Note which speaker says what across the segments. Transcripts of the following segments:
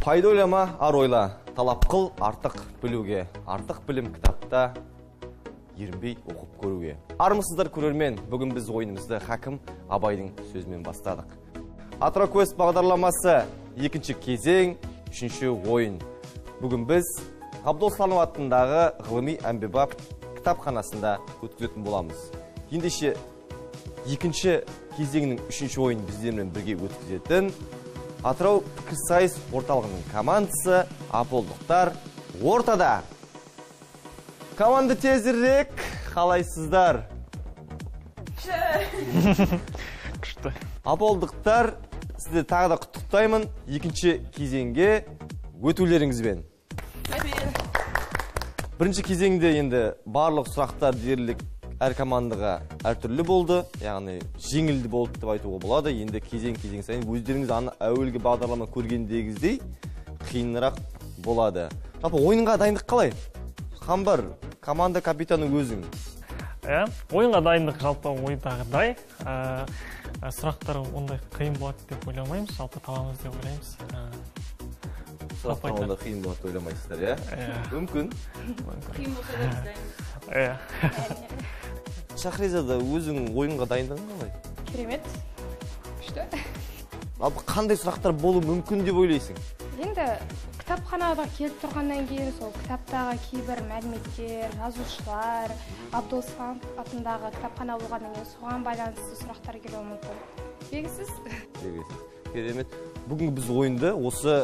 Speaker 1: Пайда ойлама, ар ойла. Талап қыл, артық білуге. Артық білім кітапта ерінбей оқып көруге. Армысыздар көрермен, бүгін біз ойынымызды Хакім Абайдың сөзімен бастадық. Атырау Квест бағдарламасы екінші кезең, үшінші ойын. Бүгін біз Абдол Сланов атындағы ғылыми әмбебап кітапханасында өткізетін боламыз. Ендеше екінші кезеңнің үшінші ойын біздермен бірге өткізетін Атырау пікірсайыс орталығының командасы Аполдықтар ортада. Команда тезірек, қалайсыздар?
Speaker 2: Күшті.
Speaker 1: Аполдықтар, сізді тағы да құттықтаймын екінші кезеңге өтулеріңізбен. Бірінші кезеңде енді барлық сұрақтар дерлік әр командаға әртүрлі болды, яғни жеңілді болды деп айтуға болады. Енді кезең сайын өздеріңіз әуелгі бағдарлама көргендегіздей қиынырақ болады. Жалпы ойынға дайындық қалай? Қамбар, команда капитаны өзің.
Speaker 2: Ойынға дайындық жалпы ойдағыдай. Сұрақтар ондай қиын болады деп ойламаймыз, жалпы табамыз деп ойлаймыз.
Speaker 1: Сұрақтар онда қиын болады ойламайсыздар, иә? Мүмкін.
Speaker 3: Қиын болса да біз дайындық.
Speaker 1: Шахризада өзің ойынға дайындығың қалай?
Speaker 3: Керемет. Күшті.
Speaker 1: Ал қандай сұрақтар болуы мүмкін деп ойлайсың?
Speaker 3: Енді кітапханаға келіп тұрғаннан кейін сол кітаптағы кейбір мәліметтер, жазушылар, Абдол Сланов атындағы кітапхана болғаннан кейін соған байланысты сұрақтар келуі мүмкін. Белгісіз?
Speaker 1: Керемет. Бүгінгі біз ойынды осы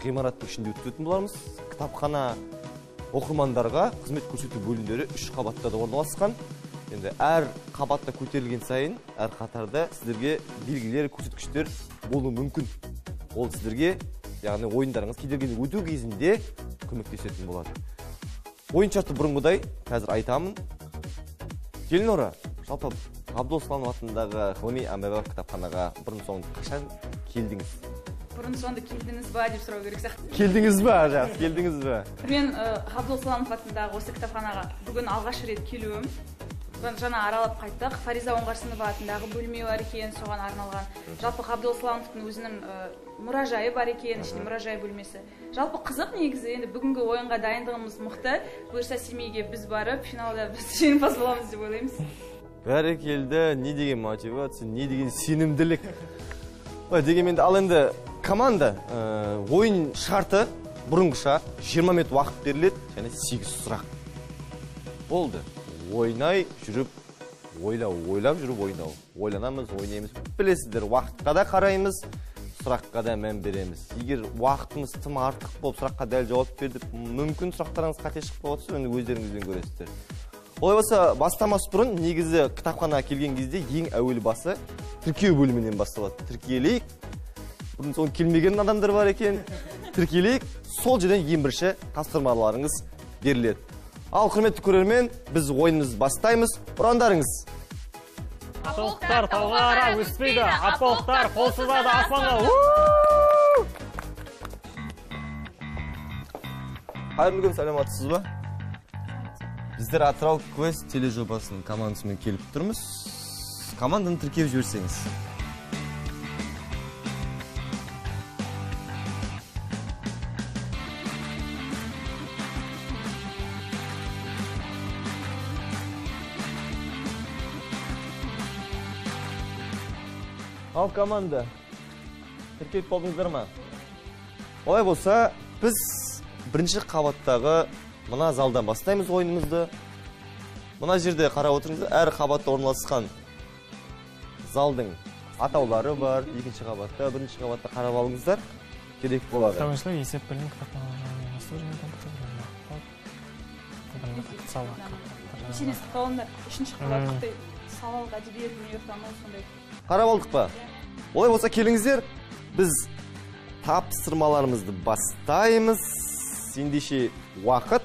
Speaker 1: ғимараттың ішінде өткізетін боламыз. Кітапхана оқырмандарға қызмет көрсету бөлімдері 3 қабатта да орналасқан. Енді әр қабатта көтерілген сайын, әр қатарда сіздерге белгілер, көрсеткіштер болуы мүмкін. Ол сіздерге, яғни ойындарыңыз кедергіні өту кезінде көмектесетін болады. Ойын шарты бұрынғыдай, қазір айтамын. Телнора, жалпы Абдол Сланов атындағы ғылыми әмбебап кітапханаға бұрын-соңды қашан келдіңіз?
Speaker 4: Бұрын-соңды келдіңіз ба деп сұрау керек сияқты.
Speaker 1: Келдіңіз ба? Жақсы, келдіңіз ба?
Speaker 4: Мен Абдол Сланов атындағы осы кітапханаға бүгін алғаш рет келуім. Жаңа аралап қайттық. Фариза Оңғарсынова атындағы бөлме бар екен, соған арналған. Жалпы Абдол Слановтың өзінің мұражайы бар екен, ішінде мұражай бөлмесі. Жалпы қызық негізі, енді бүгінгі ойынға дайындығымыз мықты. Бұйырса Семейге біз барып, финалда біз жеңімпаз боламыз деп ойлаймыз.
Speaker 1: Бәрекелді, не деген мотивация, не деген сенімділік. Дегенмен ал енді команда ойын шарты бұрынғыша 20 минут уақыт беріледі, және 8 сұрақ. Болды. Ойнай жүріп, ойлап жүріп ойнау. Ойланамыз, ойнаймыз. Білесіздер, уақытқа да қараймыз, сұраққа да мән береміз. Егер уақытымыз тым артық болып, сұраққа дәл жауап бердік, мүмкін сұрақтарыңыз қате шығып отырса, оны өздеріңізден көресіздер. Олай болса, бастамас бұрын негізі кітапханаға келген кезде ең әуелі басы тіркеу бөлімінен басталады. Тіркелейік. Бұрын соң келмеген адамдар бар екен. Тіркелейік. Сол жерден ең бірінші тапсырмаларыңыз беріледі. Ал құрметті көрермен, біз ойынымызды бастаймыз. Ұрандарыңыз.
Speaker 2: Аполдықтар талғара өспейді, аполдықтар қол созады аспанға.
Speaker 1: Қайырлы күн, саламатсыз ба? Біздер Атырау Квест тележобасының командасымен келіп тұрмыз. Команданы тіркеп жіберсеңіз. Ал команда, тіркеп болдыңыздар ма? Олай болса, біз бірінші қабаттағы мына залдан бастаймыз ойынымызды. Мына жерде қарап отырыңыздар, әр қабатта орналасқан залдың атаулары бар. Екінші қабатта, бірінші қабатта қарап алыңыздар. Керек болады.
Speaker 2: Кітабышылық есеп білім
Speaker 4: Есенесі қалында үшінші қабатты сауалға әдебиет өнертану сондай.
Speaker 1: Қарап алдық па? Олай болса келіңіздер, біз тапсырмаларымызды бастаймыз. Ендеше уақыт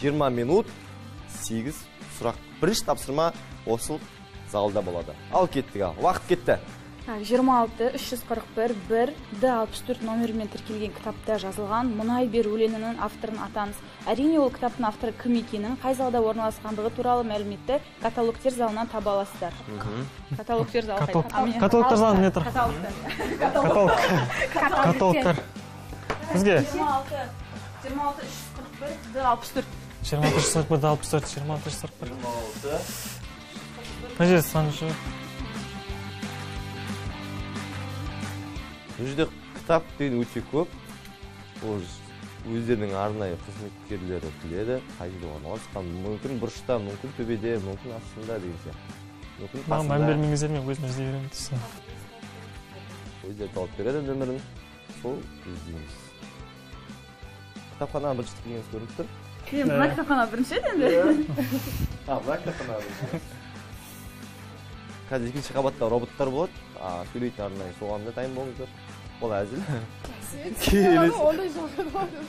Speaker 1: 20 минут 8 сұрақ. Бірінші тапсырма осы залда болады. Ал кеттік, ал. Уақыт кетті.
Speaker 4: 26-341-1-Д64 номермен тіркелген кітапта жазылған мұнай бер өлеңінің авторын атаңыз. Әрине ол кітаптың авторы кім екенін, қай залда орналасқандығы туралы мәліметті каталогтер залынан таба аласыздар. Каталогтер залы қайда?
Speaker 2: Каталогтер залы не тұр?
Speaker 4: Каталогтер.
Speaker 2: Бізге
Speaker 4: 26 341
Speaker 2: 26 341 26 341 Қай жерде санышы?
Speaker 1: Бұл жерде кітап деген өте көп. Ол өздерінің арнайы қызметкерлері біледі, қай жерде орналасқан. Мүмкін бұрышта, мүмкін төбеде, мүмкін астында деген сияқты. Мүмкін
Speaker 2: Маған мән
Speaker 1: қасында.
Speaker 2: бермеңіздер, мен өзім іздей беремін дейсің.
Speaker 1: Өздері тауып береді нөмірін. Сол іздейміз. Кітапханаға бірінші келгеніңіз көрініп тұр.
Speaker 4: мына кітапхана бірінші еді енді.
Speaker 1: Мына кітапхана бірінші. Қазір екінші қабатта роботтар болады. Сөйлейтін арнайы соған да дайын болыңыздар. Ол әзіл.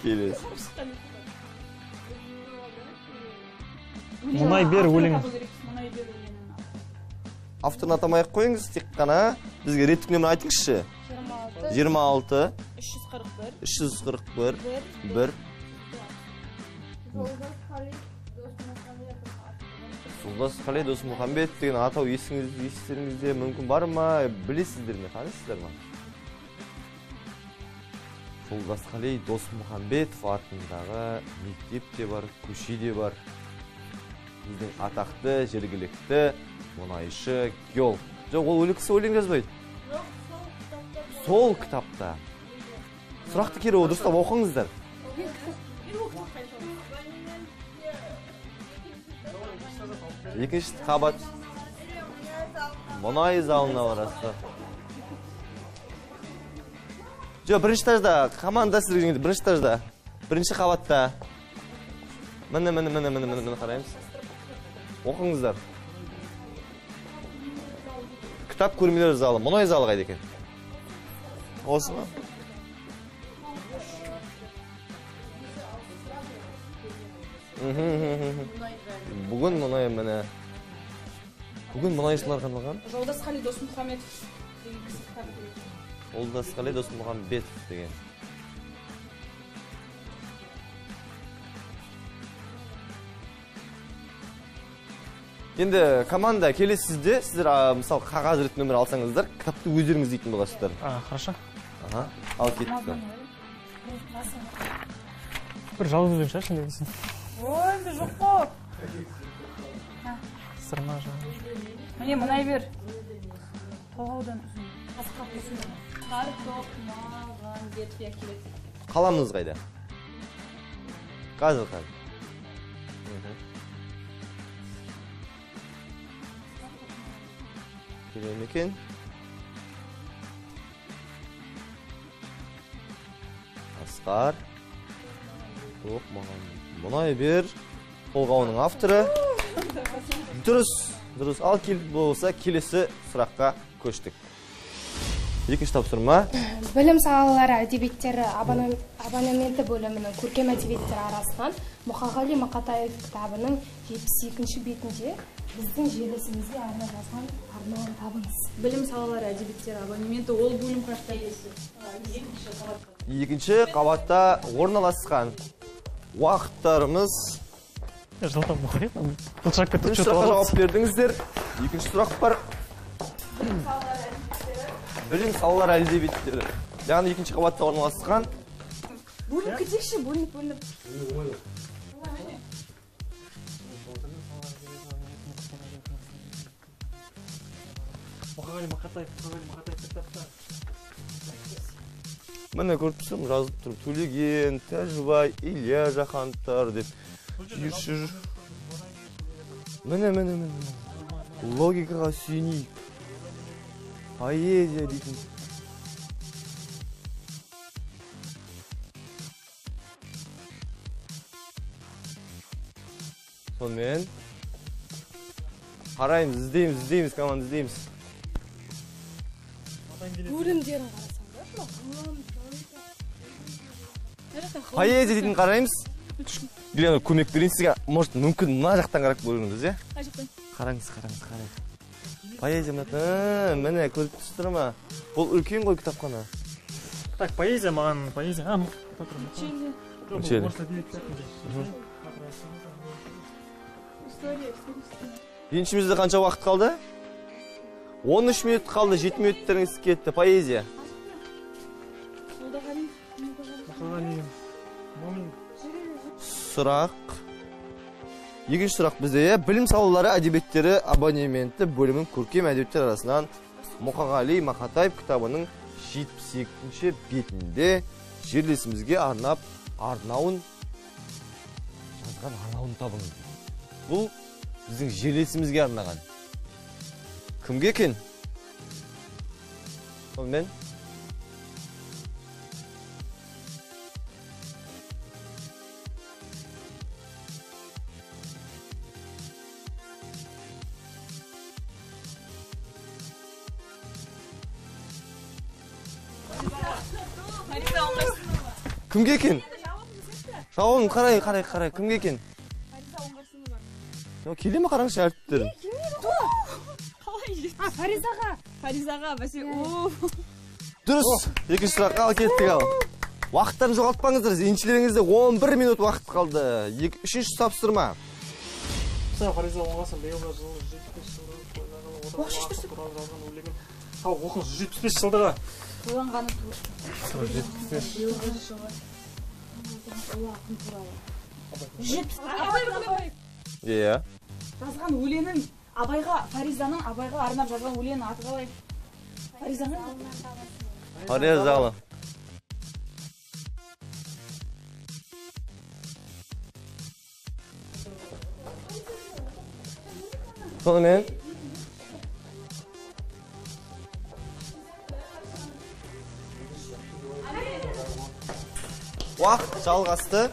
Speaker 1: Келесі.
Speaker 2: Мұнай бер өлең.
Speaker 1: Авторын атамай-ақ қойыңыз, тек қана бізге реттік нөмір айтыңызшы. 26 341 1 Жолдас Қали Досмұхамбет деген атау естеріңізде мүмкін бар ма? Білесіздер ме? Танисыздар ма? Жолдас Қали Досмұхамбетов атындағы мектеп те бар, көше де бар. Біздің атақты, жергілікті мұнайшы геолог. Жоқ, ол өлі кісі өлең жазбайды. Сол кітапта. Сұрақты кері дұрыстап оқыңыздар. Екінші қабат мұнай залына барасыздар. Жоқ, бірінші этажда, команда сіздерге бірінші этажда, бірінші қабатта. Міне қараймыз. Оқыңыздар. Кітап көрмелер залы, мұнай залы қайда екен? Осы ма? Бүгін мұнай міне. Бүгін мұнайшылар қанылған?
Speaker 4: Жолдас Қали Досмұхамбетов деген кісі кітап береді.
Speaker 1: Жолдас Қали Досмұхамбетов деген. Енді команда келесізде, сіздер мысалы қағаз рет нөмір алсаңыздар, кітапты өздеріңіз дейтін боласыздар.
Speaker 2: Хорошо.
Speaker 1: Ал кеттік.
Speaker 2: Бір жалғыз өлең шығаршын дегенсің.
Speaker 4: Ой, біз жоқ қой.
Speaker 2: Сырма жаңа.
Speaker 4: Міне мұнай бер. Толғаудан картоп маған бетпе келеді.
Speaker 1: Қаламыңыз қайда? Қазір. Келем екен. Асқар. Жоқ, маған мұнай бер. Толғауының авторы. Дұрыс. Ал болса келесі сұраққа көштік. Екінші тапсырма.
Speaker 3: Білім салалары әдебиеттері абонементі бөлімінің көркем әдебиеттер арасынан Мұқағали Мақатаев кітабының 72-ші бетінде біздің желісімізге арнап жазған арнауын табыңыз.
Speaker 4: Білім салалары әдебиеттері абонементі ол бөлім қашта?
Speaker 1: Екінші қабатта орналасқан. Уақыттарымыз
Speaker 2: Жылдам мұқайып, бұлшақ кетіп
Speaker 1: бірінші сұраққа жауап бердіңіздер. Екінші сұрақ бар. Білім салалары әдебиеттері. Яғни екінші қабатта орналасқан.
Speaker 4: Бөлініп кетейікші, бөлініп.
Speaker 2: Мұқағали Мақатаев кітаптар.
Speaker 1: Міне көріп тұрсам, жазып тұрып, Төлеген, Тәжбай, Илья Жахантар деп. Міне. Логикаға сүйенейік. Поэзия дейтін. Сонымен қараймыз, іздейміз, команда іздейміз.
Speaker 3: Бөлімдерін қарасаңдар.
Speaker 1: Поэзия дейтін қараймыз. Елена, көмек берейін сізге. Может, мүмкін мына жақтан қарап көріңіз, е?
Speaker 4: Қай жақтан?
Speaker 1: Қараңыз. Поэзия міне көріп тұрсыздар ма? Бұл үлкен ғой кітапхана.
Speaker 2: Так, поэзия маған, поэзия.
Speaker 1: Учели. Еншімізде қанша уақыт қалды? 13 минут қалды, 7 минуттеріңіз кетті. Поэзия. Сұрақ. Екінші сұрақ бізде, білім салалары әдебиеттері абонементі бөлімін көркем әдебиеттер арасынан Мұқағали Мақатаев кітабының 72-ші бетінде жерлесімізге арнап арнауын жазған арнауын табыңыз. Бұл біздің жерлесімізге арнаған. Кімге екен? Сонымен кімге екен? Жауын қарай, кімге екен? Келе ме қараңызшы әртіптер?
Speaker 4: Фаризаға, бәсе,
Speaker 1: Дұрыс, екінші сұраққа ал кеттік ал. Уақыттарын жоғалтпаңыздар, еншілеріңізде 11 минут уақыт қалды. Үшінші тапсырма.
Speaker 2: Фариза оңғасын, биылғы жылы 75 жылдығы оқыңыз 75 жылдығы.
Speaker 4: ойланғаны
Speaker 1: Иә.
Speaker 4: жазған өлеңін Фаризаның Абайға арнап жазған өлеңін аты қалай?
Speaker 1: Фаризалы. Сонымен уақыт жалғасты.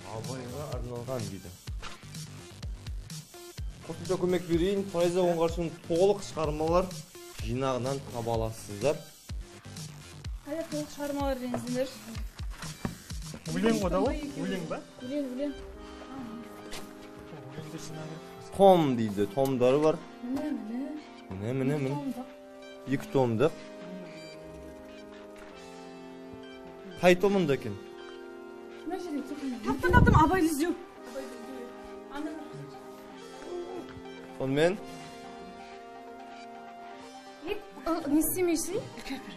Speaker 1: Абайға арналған дейді. Қосымша көмек берейін. Фариза Оңғарсынның толық шығармалар жинағынан таба аласыздар.
Speaker 4: Қайда толық шығармалар деңіздер?
Speaker 2: Өлең ғой да ол? Өлең ба?
Speaker 4: Өлең.
Speaker 1: Том дейді. Томдары бар. Міне. 2 томдық. Қай томында екен?
Speaker 4: Таптым, Абайды іздеу.
Speaker 1: Сонымен?
Speaker 3: Не істемейсің?
Speaker 4: Келді.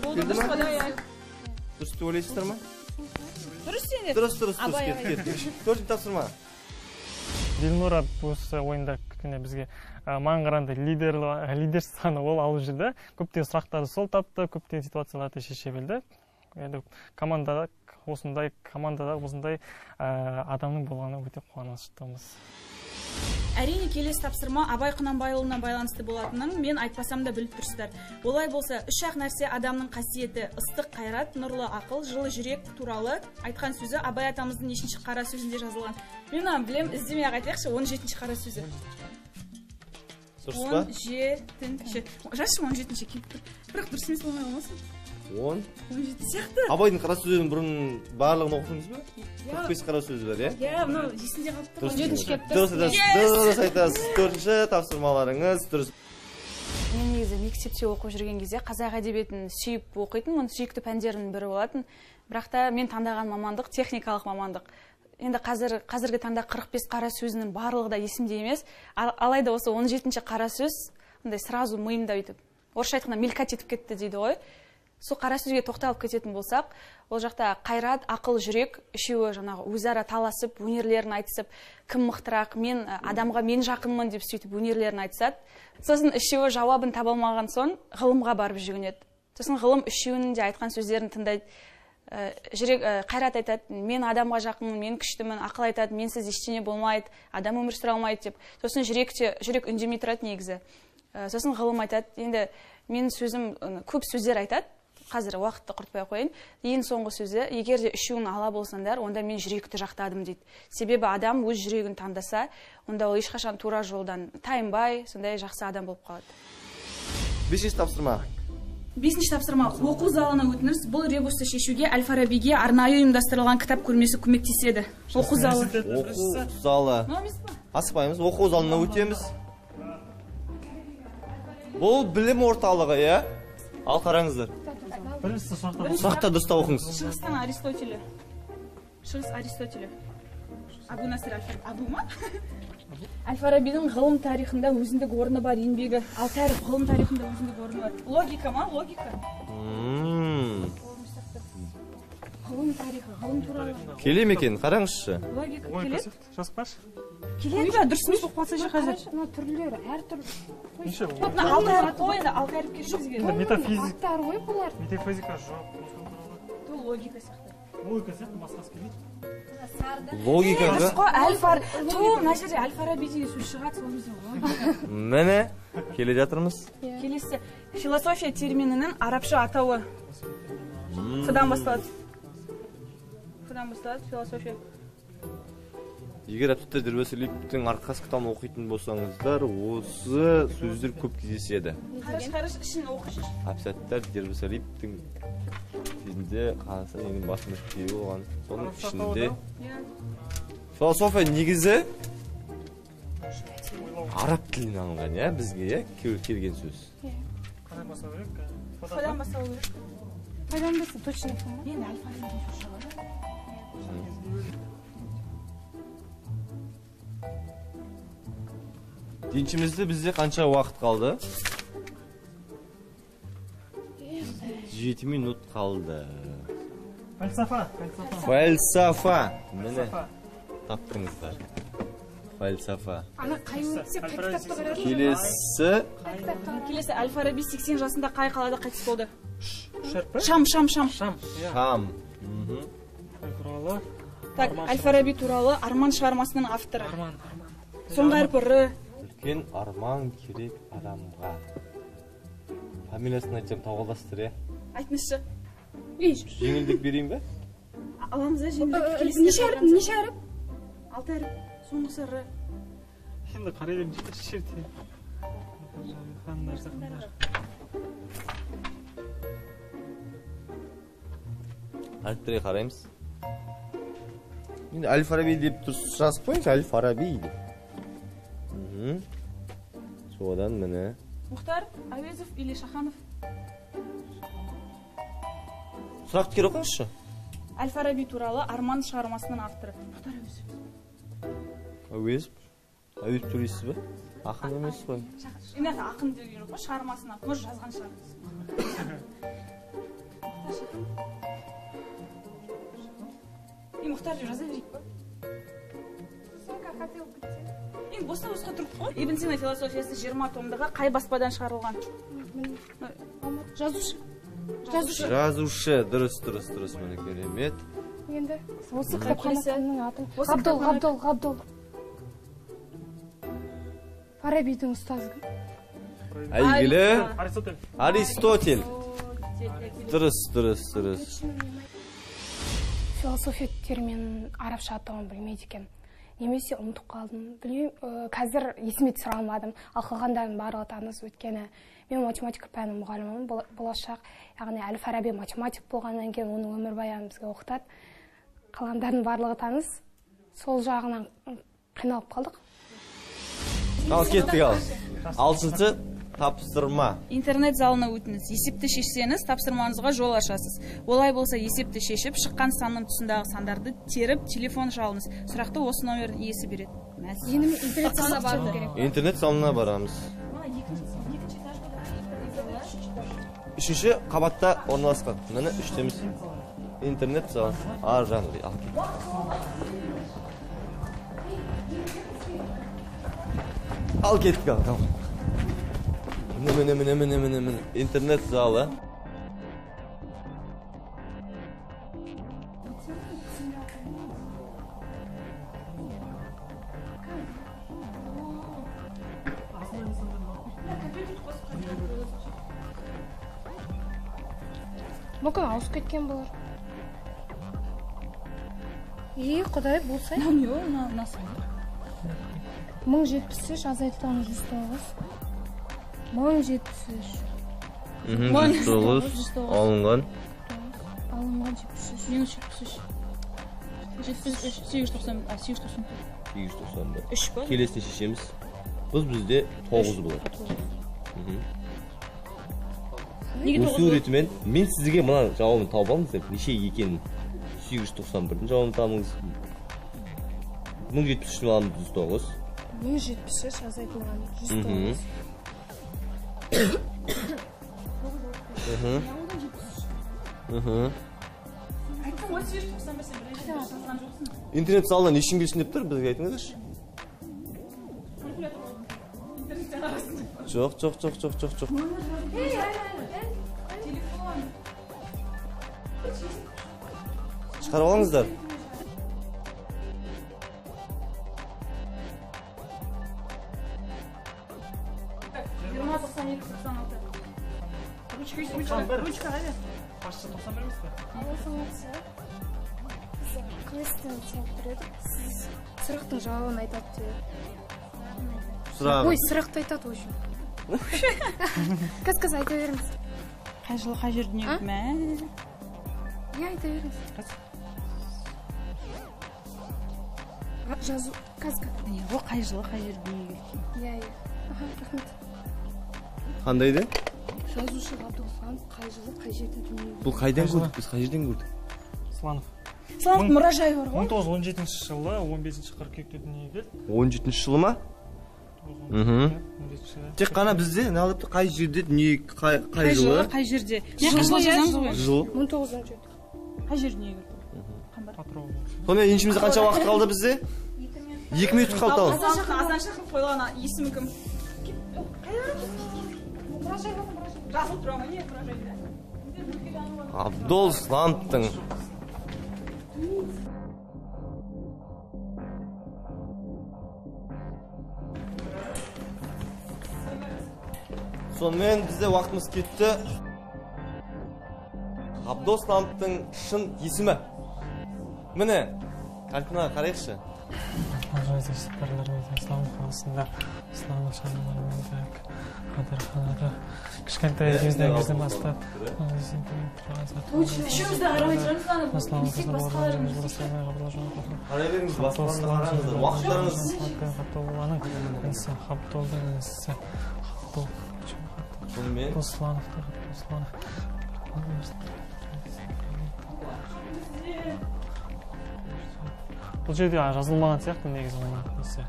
Speaker 4: Болды
Speaker 1: Келді ма?
Speaker 4: дұрыс.
Speaker 1: Дұрыс деп ойлайсыздар ма?
Speaker 4: Дұрыс сенде.
Speaker 1: Дұрыс. Кет. 4-ші тапсырма.
Speaker 2: Дилнура осы ойында бізге маған қарағанда лидер саны ол алып жүрді. Көптеген сұрақтарды сол тапты, көптеген ситуацияларды шеше білді. Енді осындай адамның болғаны өте қуаныштымыз.
Speaker 4: Әрине келесі тапсырма Абай Құнанбайұлына байланысты болатынын мен айтпасам да біліп тұрсыздар. Олай болса, 3-ақ нәрсе адамның қасиеті: ыстық қайрат, нұрлы ақыл, жылы жүрек туралы айтқан сөзі Абай атамыздың нешінші қара сөзінде жазылған. Мен білем, іздемей айтайықшы, 17-ші қара сөзі.
Speaker 1: Дұрыс па?
Speaker 4: 17-ші. Жашы 17-ші келіп тұр. Бірақ дұрыс емес болмай қалмасын. 17 сияқты.
Speaker 1: Абайдың қара сөзін бұрын барлығын оқыдыңыз ба? 45 қара сөзі бар, иә?
Speaker 4: Иә, мынау есінде қалып тұр.
Speaker 3: 17-ші келіп
Speaker 1: Дұрыс айтасыз. 4-ші тапсырмаларыңыз дұрыс.
Speaker 4: Мен негізі мектепте оқып жүрген кезде қазақ әдебиетін сүйіп оқитын, сүйікті пәндерімнің бірі болатын. Бірақ та мен таңдаған мамандық техникалық мамандық. Енді қазіргі таңда 45 қара сөзінің барлығы да есімде емес. Алайда осы 17-ші қара сөз сразу миымда өйтіп, орысша айтқанда мелькать етіп кетті дейді ғой. Сол қара сөзге тоқталып кететін болсақ, ол жақта қайрат, ақыл, жүрек үшеуі жаңағы өзара таласып, өнерлерін айтысып, кім мықтырақ, мен адамға мен жақынмын деп сөйтіп өнерлерін айтысады. Сосын үшеуі жауабын таба алмаған соң ғылымға барып жүгінеді. Сосын ғылым үшеуінің де айтқан сөздерін тыңдайды. Жүрек қайрат айтады: мен адамға жақынмын, мен күштімін. Ақыл айтады: менсіз ештеңе болмайды, адам өмір сүре алмайды деп. Сосын жүрек үндемей тұрады негізі. Сосын ғылым айтады: енді менің сөзім көп сөздер айтады. Қазір уақытты құртпай қойын. Ең соңғы сөзі: егер де үшеуін ала болсаңдар, онда мен жүректі жақтадым дейді. Себебі адам өз жүрегін таңдаса, онда ол ешқашан тура жолдан тайынбай, сондай жақсы адам болып қалады.
Speaker 1: 5-ші тапсырма.
Speaker 4: 5-ші тапсырма: оқу залына өтіңіз. Бұл ребусты шешуге Әл-Фарабиге арнайы ұйымдастырылған кітап көрмесі көмектеседі. Оқу залы.
Speaker 1: Оқу залы. Асықпаймыз, оқу залына өтеміз. Бұл білім орталығы, иә? Ал қараңыздар.
Speaker 2: Бірінші сұрақта
Speaker 1: Сұрақта дұрыстап оқыңыз.
Speaker 4: Шығыстан Аристотель. Шығыс Аристотель. Абу Насыр Аль-Фараби. Абу ма? Аль-Фарабидің ғылым тарихында өзіндік орны бар еңбегі. Ал тарих ғылым тарихында өзіндік орны бар. Логика ма? Логика. Ғылым тарихы, ғылым туралы.
Speaker 1: Келе ме екен? Қараңызшы.
Speaker 4: Логика
Speaker 2: ой
Speaker 4: келеді?
Speaker 2: жазып қойшы.
Speaker 4: Келеді ба? Дұрыс емес болып қалса ше қазір.
Speaker 3: Мына түрлері әртүрлі.
Speaker 2: Неше
Speaker 4: Вот мына алты әріп қой енді, алты әріпке бізге.
Speaker 2: метафизик,
Speaker 3: Аттар ғой бұлар.
Speaker 2: метафизика жоқ.
Speaker 4: Бұл логика сияқты.
Speaker 2: Логика сияқты басқасы келмейді.
Speaker 1: Логикаға.
Speaker 4: Дұрыс қой, мына жерде Аль-Фараби деген сөз шығады, сол кезде логика.
Speaker 1: Міне, келе жатырмыз.
Speaker 4: Келесі философия терминінің арабша атауы. Қыдан басталады? Қыдан басталады философия?
Speaker 1: Егер Әбсаттар Дербесалиевтің арқасы кітабын оқитын болсаңыздар, осы сөздер көп кездеседі.
Speaker 4: Қараш, ішін оқышы.
Speaker 1: Әбсаттар Дербесалиевтің кезінде Қазақстан елінің бас мүфтиі болған. Соның ішінде философия негізі араб тілінен алынған, иә, бізге келген сөз.
Speaker 2: Қандай бастау керек?
Speaker 4: Қыдан басталу керек.
Speaker 3: Қайдан білсін, точно айтамын.
Speaker 4: Енді Аль-Фараби деген сөз шығады.
Speaker 1: Денчімізде бізде қанша уақыт қалды? 7 минут қалды.
Speaker 2: Фальсафа.
Speaker 1: Фальсафа. Міне, таптыңыздар. Фальсафа.
Speaker 3: Ана қай өтсе, қай кітапты қарадың?
Speaker 4: Келесі Аль-Фараби 80 жасында қай қалада қайтыс болды?
Speaker 2: Шарпы?
Speaker 4: Шам.
Speaker 1: Шам.
Speaker 2: Туралы.
Speaker 4: Так, Аль-Фараби туралы Арман шығармасының авторы.
Speaker 2: Арман.
Speaker 4: Соңғы әрпі Р.
Speaker 1: Үлкен арман керек адамға. Фамилиясын айтсам тауғаласыздар, иә?
Speaker 4: Айтыңызшы.
Speaker 1: Жеңілдік берейін бе?
Speaker 4: Аламыз да жеңілдік.
Speaker 3: Неше әріп?
Speaker 4: 6 әріп. Соңғысы Р.
Speaker 2: Şimdi karayelin şirti. Xanlar.
Speaker 1: Әріптерге қараймыз. Енді Аль-Фараби деп тұрсыз жазып қойыңыз, Аль-Фараби деп. Содан міне.
Speaker 4: Мұхтар Әуезов или Шаханов?
Speaker 1: Сұрақты кері оқыңызшы.
Speaker 4: Аль-Фараби туралы Арман шығармасының авторы. Мұхтар Әуезов.
Speaker 1: Әуезов төлейсіз бе? Ақын емес қой.
Speaker 4: Енді ақын деген жоқ, шығармасына көз жазған шығармасы. Мұхтар деп жаза берейік па? Енді босқа тұрып қой. Ибн Сина философиясы 20 томдығы қай баспадан шығарылған?
Speaker 3: Жазушы.
Speaker 1: Дұрыс, мені керемет.
Speaker 3: Енді осы кітапханасының атын Ғабдол. Фарабидің ұстазы.
Speaker 1: Әйгілі Аристотель. Дұрыс.
Speaker 3: Философия терминін арабша атауын білмейді екен. Немесе ұмытып қалдым. Білмеймін, қазір есіме түсіре алмадым. Ал қалғандардың барлығы таныс, өйткені мен математика пәнінің мұғалімімін, болашақ. Яғни Әл-Фараби математик болғаннан кейін оның өмірбаянын бізге оқытады. Қалғандардың барлығы таныс. Сол жағынан қиналып қалдық.
Speaker 1: Ал кеттік ал. 6-шы тапсырма.
Speaker 4: Интернет залына өтіңіз. Есепті шешсеңіз, тапсырмаңызға жол ашасыз. Олай болса, есепті шешіп, шыққан санның тұсындағы сандарды теріп, телефон шалыңыз. Сұрақты осы номердің иесі береді.
Speaker 3: Енді интернет залына бару керек.
Speaker 1: Интернет залына барамыз. 3-ші қабатта орналасқан. Міне 3-теміз. Интернет зал. Ар жағында. Ал кеттік. Ал кеттік ал. Міне. Интернет залы.
Speaker 3: Мүмкін ауысып кеткен болар. Құдай болса.
Speaker 4: Насыл.
Speaker 3: 1073 азайтылған 109. 1073.
Speaker 1: 109 алынған.
Speaker 3: 73.
Speaker 1: 890. Келесіне шешеміз. Бізде 9 болады. өсу ретімен мен сізге мына жауабын тауып алыңыз деп неше екенін 891-дің жауабын табыңыз. 1073-ні аламыз 109.
Speaker 3: 1073 азайтылған 109.
Speaker 1: Интернет залынан ешкім келсін деп тұр, бізге айтыңыздаршы. Жоқ. Шығарып алыңыздар.
Speaker 2: Ручка қайда? Басшы 91 емес пе?
Speaker 3: Квесттен салып тұрады. Сіз сұрақтың жауабын айтады деп.
Speaker 1: Сұрағы.
Speaker 3: Ой, сұрақты айтады ой. Қыз айта беріңіз.
Speaker 4: Қай жылы қай жер дүние ме?
Speaker 3: Айта беріңіз. Жазу қазка.
Speaker 4: О, қай жылы қай жер дүниеге келген?
Speaker 3: Рахмет.
Speaker 1: Қандай еді?
Speaker 3: Жазушы Ғабдолхан қай жылы қай жерде дүниеге келген?
Speaker 1: Бұл қайдан көрдік? Біз қай жерден көрдік?
Speaker 2: Сланов.
Speaker 4: Сланов мұражайы бар ғой?
Speaker 2: 1917 жылы 15 қыркүйекте дүниеге келді.
Speaker 1: 17 жылы ма? Тек қана бізде не алыпты? Қай жерде дүние қай жылы?
Speaker 4: Қай жерде?
Speaker 1: Жыл.
Speaker 3: 1917.
Speaker 4: Қай жер дүниеге келді?
Speaker 1: Сонымен еншімізде қанша уақыт қалды бізде? 2 минут қалды ал.
Speaker 4: Азан шақырып қойылған есімі кім? Жазылып тұра ма не мұражайда?
Speaker 1: Абдол Слановтың. Сонымен бізде уақытымыз кетті. Абдол Слановтың шын есімі. Міне, картинаға қарайықшы.
Speaker 2: Алжайды сапарларда Сланов қаласында Сланов шаһарында Қадырханада кішкентай кезден бастап
Speaker 4: үшеумізді қарап отырамыз
Speaker 1: қарай беріңіз, басқаларына қараңыздар, уақыттарыңыз. Сонымен
Speaker 2: бұл жерде жазылмаған сияқты негізі оның несі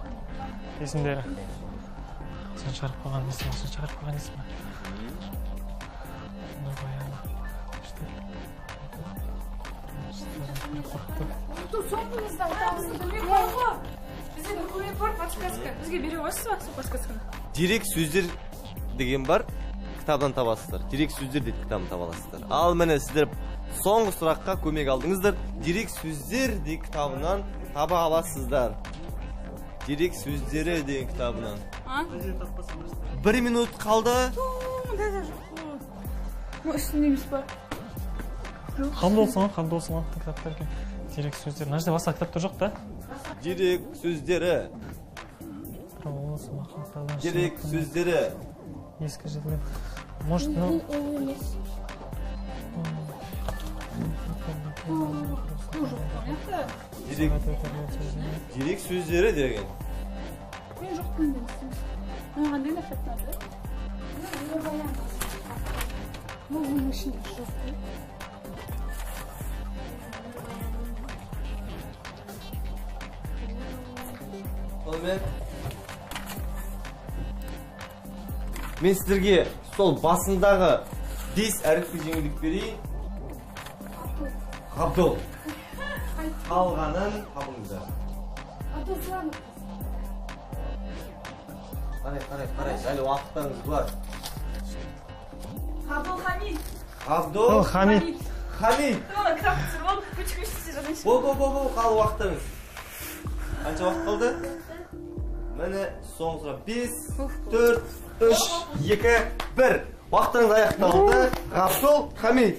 Speaker 2: есімдері. Сен шығарып қойған есімі, сен шығарып қойған есімі.
Speaker 4: Соңғымызда айтамызды көмек бар ғой. Бізде бір көмек бар, подсказка. Бізге бере қойсыз ба, сол подсказканы?
Speaker 1: Дерек сөздер деген бар, кітаптан табасыздар. Дерек сөздер дейді, кітабын таба аласыздар. Ал міне сіздер соңғы сұраққа көмек алдыңыздар. Дерек сөздер деген кітабынан таба аласыздар. Дерек сөздері деген кітабынан. 1 минут қалды.
Speaker 4: Үстіндеміз бар.
Speaker 2: Қабдол Слановтың кітаптары екен. Дерек сөздері. Мына жерде басқа кітаптар жоқ та?
Speaker 1: Дерек сөздері. Дерек сөздері.
Speaker 2: Ескі жетілген. Может, ну...
Speaker 1: Дерек сөздері деген.
Speaker 4: Мен жоқ білмеймін. Қандай да кітаптарды?
Speaker 3: Оның ішінде жоқ.
Speaker 1: Сонымен мен сіздерге сол басындағы 5 әріпті жеңілдік берейін. Ғабдол. Қалғанын табыңыздар.
Speaker 3: Абдолсланов.
Speaker 1: Қарай, әлі уақыттарыңыз бар.
Speaker 4: Ғабдолхамид.
Speaker 1: Хамид.
Speaker 4: Тұғына кітап түсір бол, көші-көші жазайыншы.
Speaker 1: Бол, қалы уақыттарыңыз. Қанша уақыт қалды? Міне соңғы сұрақ. 5, 4, 3, 2, 1. Уақыттарыңыз аяқталды. Ғабдол Хамид.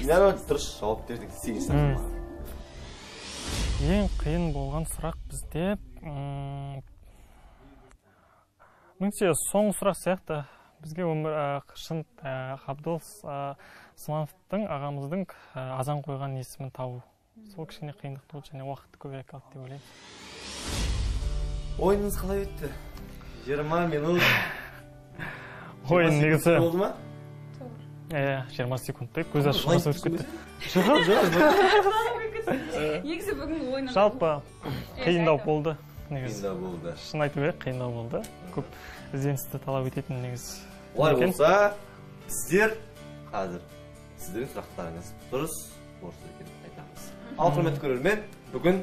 Speaker 1: Нәлі дұрыс жауап бердік. 8 сұрақ.
Speaker 2: Ең қиын болған сұрақ бізде Мүнше соңғы сұрақ сияқты бізге шын Ғабдол Слановтың ағамыздың азан қойған есімін табу. Сол кішкене қиындық болды және уақытты көбірек алды деп ойлаймын.
Speaker 1: Ойыныңыз қалай өтті? 20 минут.
Speaker 2: Ойын негізі 20 секундтай көз ашып жұмасы өтіп кетті.
Speaker 4: Негізі бүгінгі ойын
Speaker 2: Жалпы қиындау болды. Негізі.
Speaker 1: Қиындау болды.
Speaker 2: Шын айту керек, қиындау болды. Көп ізденісті талап ететін негізі.
Speaker 1: Олай болса, сіздер қазір сіздердің сұрақтарыңыз дұрыс екенін айтамыз. Ал құрметті көрермен, бүгін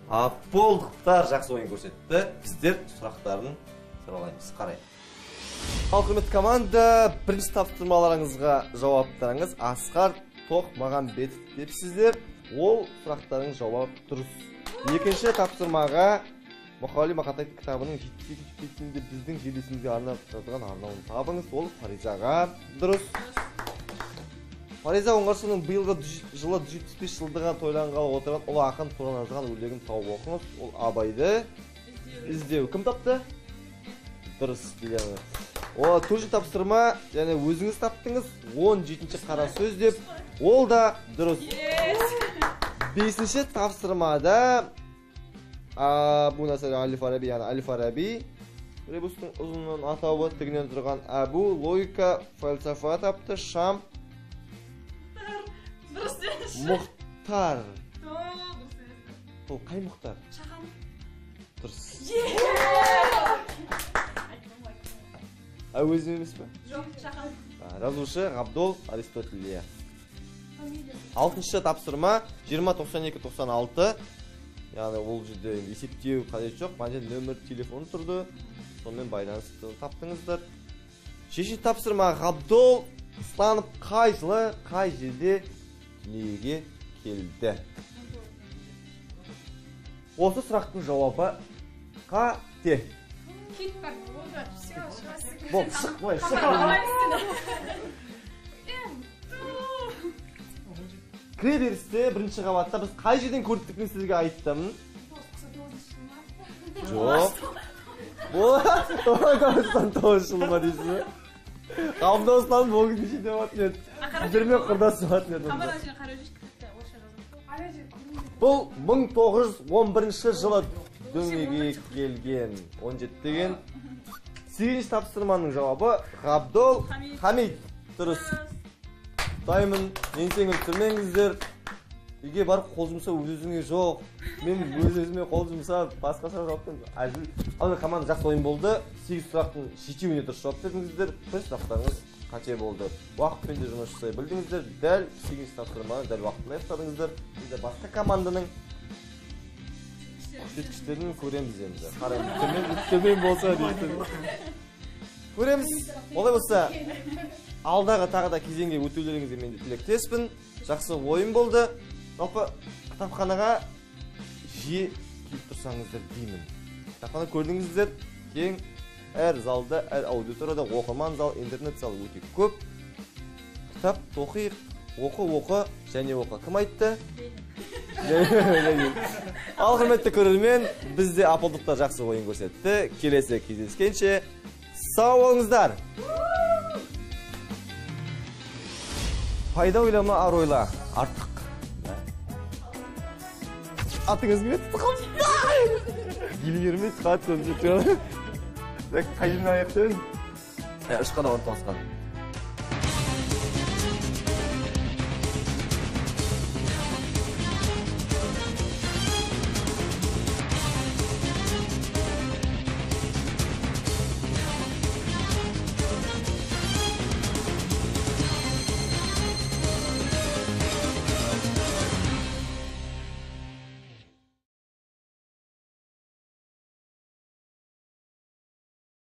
Speaker 1: Аполдықтар жақсы ойын көрсетті. Біздер сұрақтарын сұралаймыз. Қарайық. Ал құрметті команда, бірінші тапсырмаларыңызға жауаптарыңыз Асқар Тоқмағамбетов депсіздер. Ол сұрақтарың жауап дұрыс. Екінші тапсырмаға Мұқағали Мақатаев кітабының жеткізілісінде біздің жерлесімізге арнап жазылған арнауын табыңыз. Ол Фаризаға дұрыс. Фариза Оңғарсынның биылғы жылы 175 жылдығын тойланғалы отырған ұлы ақын туралы жазған өлеңін тауып оқыңыз. Ол Абайды іздеу. Кім тапты? Дұрыс, Диляна. О, төртінші тапсырма, және өзіңіз таптыңыз, 17-ші қара сөз деп, ол да дұрыс. Бесінші тапсырмада Абу Насыр Әл-Фараби, яғни Әл-Фараби, ребустың ұзынның атауы тігінен тұрған Абу логика фальсафа тапты. Шам Мұхтар. Ол қай Мұхтар? Дұрыс. Өзім емес пе?
Speaker 4: Жоқ, Шахан.
Speaker 1: Жазушы Ғабдол Аристотелия. Алтыншы тапсырма 20-92-96. Яғни ол жерде есептеу қажет жоқ. Мына жерде нөмір телефон тұрды. Сонымен байланысты таптыңыздар. Шешінші тапсырма Ғабдол Станып қай жылы, қай жерде дүниеге келді? Осы сұрақтың жауабы қате.
Speaker 3: Кит бар. Все,
Speaker 1: Бол, шықпай, Кіре берісте бірінші қабатта біз қай жерден көрдіктігін сізге айттым? Жоқ. Ол 99 жыл ма дейсіз бе? Қабдауыстан бұл күнде деп атын еді. Сіздермен құрдасы атын еді. Бұл 1911 жылы дүниеге келген. 17 деген. 8-ші тапсырманың жауабы Ғабдол Хамид. Дұрыс. Даймын, еңсеңіз түрмеңіздер. Үйге барып қол жұмса өзіңе жоқ. Мен өзіме қол жұмса басқаша жауаптым. Ал команда жақсы ойын болды. 8 сұрақтың 7-еуіне дұрыс жауап бердіңіздер. Бір сұрақтарыңыз қате болды. Уақытпен де жұмыс жасай білдіңіздер. Дәл 8-ші тапсырманы дәл уақытында аяқтадыңыздар. Енді басқа команданың көрсеткіштерін көреміз енді. Қараймыз, төмен болса дейсің. Көреміз. Олай болса, алдағы тағы да кезеңге өтулеріңізге мен де тілектеспін. Жақсы ойын болды. Жалпы кітапханаға жиі келіп тұрсаңыздар деймін. Кітапхана көрдіңіздер, кең, әр залда, әр аудиторияда оқырман зал, интернет залы өте көп. Кітап оқиық, оқы, және оқы. Кім айтты? Ал құрметті көрермен, бізде Аполдықтар жақсы ойын көрсетті. Келесі кездескенше сау болыңыздар. Пайда ойлама, ар ойла. Артық. Атыңыз кім еді? Елгермей қатты өмжет. Қайын аяқтың? Үш қана орын тоғысқан.